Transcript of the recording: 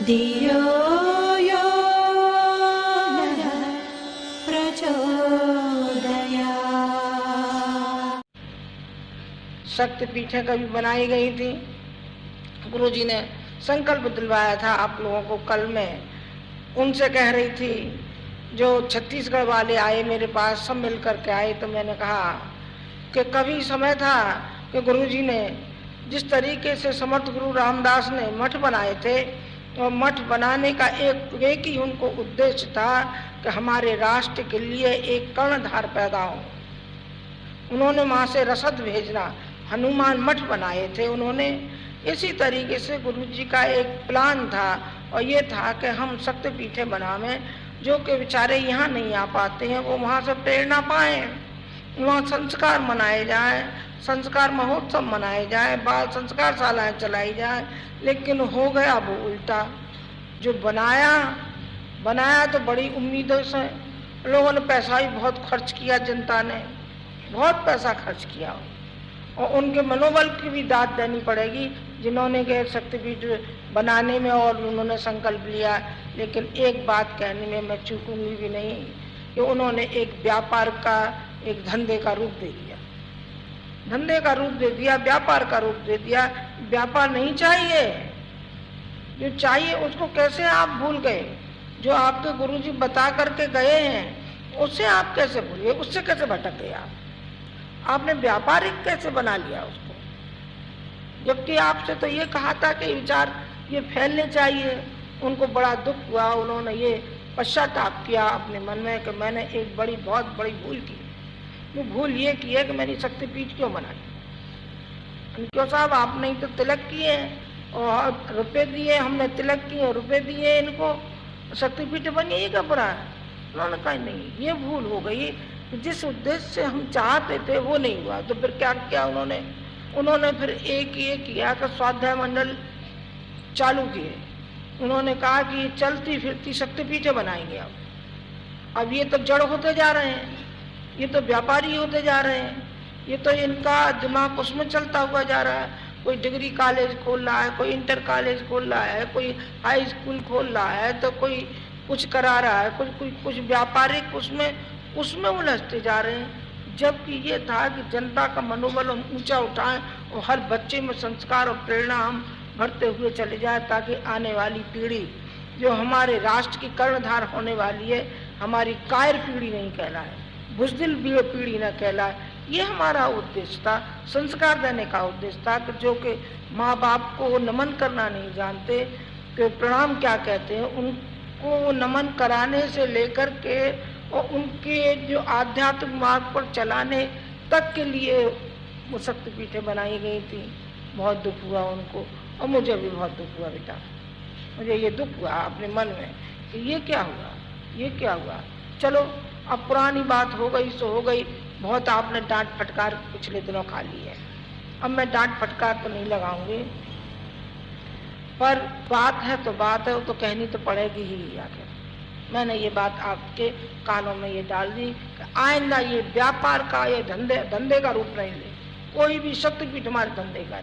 धियो यो नः प्रचोदयात्। शक्तिपीठें कभी बनाई गई थी। गुरुजी ने संकल्प दिलवाया था आप लोगों को कल में। उनसे कह रही थी, जो छत्तीसगढ़ वाले आए मेरे पास, सब मिल करके आए, तो मैंने कहा कि कभी समय था कि गुरुजी ने जिस तरीके से समर्थ गुरु रामदास ने मठ बनाए थे, और मठ बनाने का एक ही उनको उद्देश्य था कि हमारे राष्ट्र के लिए एक कर्णधार पैदा हो। उन्होंने वहाँ से रसद भेजना, हनुमान मठ बनाए थे उन्होंने। इसी तरीके से गुरुजी का एक प्लान था, और ये था कि हम शक्तिपीठें बनावें, जो कि बेचारे यहाँ नहीं आ पाते हैं वो वहाँ से प्रेरणा पाएँ, वहाँ संस्कार मनाए जाएं, संस्कार महोत्सव मनाए जाएं, बाल संस्कार शालाएँ चलाई जाएं। लेकिन हो गया वो उल्टा। जो बनाया तो बड़ी उम्मीदों से, लोगों ने पैसा भी बहुत खर्च किया, जनता ने बहुत पैसा खर्च किया, और उनके मनोबल की भी दाद देनी पड़ेगी जिन्होंने के शक्तिपीठ बनाने में और उन्होंने संकल्प लिया। लेकिन एक बात कहने में मैं चूकूंगी भी नहीं कि उन्होंने एक व्यापार का, एक धंधे का रूप दे दिया, धंधे का रूप दे दिया, व्यापार का रूप दे दिया। व्यापार नहीं चाहिए, जो चाहिए उसको कैसे आप भूल गए? जो आपके गुरुजी बता करके गए हैं उससे आप कैसे भूल गए? उससे कैसे भटक गए आप? आपने व्यापारिक कैसे बना लिया उसको? जबकि आपसे तो ये कहा था कि विचार ये फैलने चाहिए। उनको बड़ा दुख हुआ, उन्होंने ये पश्चाताप किया अपने मन में कि मैंने एक बहुत बड़ी भूल की। वो भूल ये की है कि मैंने शक्तिपीठ क्यों बनाई? क्यों साहब, आपने ही तो तिलक किए और रुपए दिए, हमने तिलक किए और रुपए दिए, इनको शक्तिपीठ बनी, ये क्या बुरा है? उन्होंने कहा नहीं, ये भूल हो गई, जिस उद्देश्य से हम चाहते थे वो नहीं हुआ। तो फिर क्या किया उन्होंने फिर एक ये किया कि स्वाध्याय मंडल चालू किए। उन्होंने कहा कि ये चलती फिरती शक्तिपीठें बनाएंगे। अब ये तो जड़ होते जा रहे हैं, ये तो व्यापारी होते जा रहे हैं, ये तो इनका दिमाग उसमें चलता हुआ जा रहा है। कोई डिग्री कॉलेज खोल रहा है, कोई इंटर कॉलेज खोल रहा है, कोई हाई स्कूल खोल रहा है, तो कोई कुछ करा रहा है, कुछ व्यापारिक उसमें उलझते जा रहे हैं। जबकि ये था कि जनता का मनोबल हम ऊंचा उठाएं और हर बच्चे में संस्कार और प्रेरणा हम भरते हुए चले जाए, ताकि आने वाली पीढ़ी जो हमारे राष्ट्र की कर्णधार होने वाली है, हमारी कायर पीढ़ी नहीं कहलाए, बुज़दिल पीढ़ी न कहलाए। ये हमारा उद्देश्य था, संस्कार देने का उद्देश्य था कि जो कि माँ बाप को नमन करना नहीं जानते कि प्रणाम क्या कहते हैं, उनको नमन कराने से लेकर के और उनके जो आध्यात्मिक मार्ग पर चलाने तक के लिए वो शक्तिपीठें बनाई गई थी। बहुत दुख हुआ उनको, और मुझे भी बहुत दुख हुआ बेटा। मुझे ये दुख हुआ अपने मन में कि ये क्या हुआ। चलो अब पुरानी बात हो गई सो हो गई। बहुत आपने डांट फटकार पिछले दिनों खा ली है, अब मैं डांट फटकार तो नहीं लगाऊंगी, पर बात है तो बात है, वो तो कहनी तो पड़ेगी ही। आखिर मैंने ये बात आपके कानों में ये डाल दी कि आइंदा ये व्यापार का, ये धंधे का रूप नहीं ले। कोई भी शक्तिपीठ हमारे धंधे का।